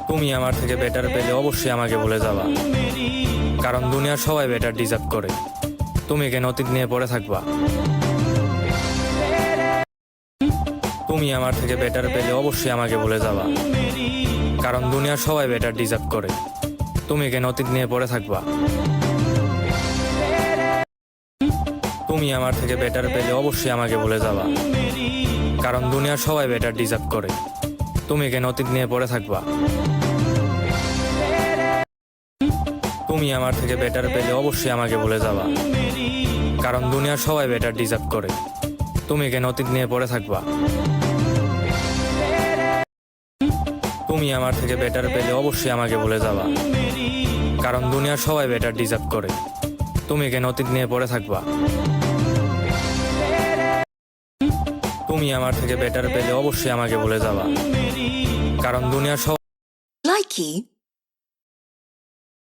তুমি আমার থেকে বেটার পেলে অবশ্যই আমাকে বলে যাবা, কারণ দুনিয়ার সবাই বেটার ডিজার্ভ করে। তুমি কেন অতীত নিয়ে পড়ে থাকবা? তুমি আমার থেকে বেটার পেলে অবশ্যই আমাকে বলে যাবা, কারণ দুনিয়ার সবাই বেটার ডিজার্ভ করে। তুমি কেন অতীত নিয়ে পড়ে থাকবা? তুমি আমার থেকে বেটার পেলে অবশ্যই আমাকে বলে যাবা, কারণ দুনিয়ার সবাই বেটার ডিজার্ভ করে। তুমি কেন অতীত নিয়ে পড়ে থাকবা? তুমি আমার থেকে বেটার পেলে অবশ্যই আমাকে বলে যাবা, কারণ দুনিয়ার সবাই বেটার ডিজার্ভ করে। তুমি কেন অতীত নিয়ে পড়ে থাকবা? তুমি আমার থেকে বেটার পেলে অবশ্যই আমাকে বলে যাবা, কারণ দুনিয়ার সবাই বেটার ডিজার্ভ করে। তুমি কেন অতীত নিয়ে পড়ে থাকবা? তুমি আমার থেকে বেটার পেলে অবশ্যই আমাকে বলে যাবা, কারণ দুনিয়ার সবাই Likey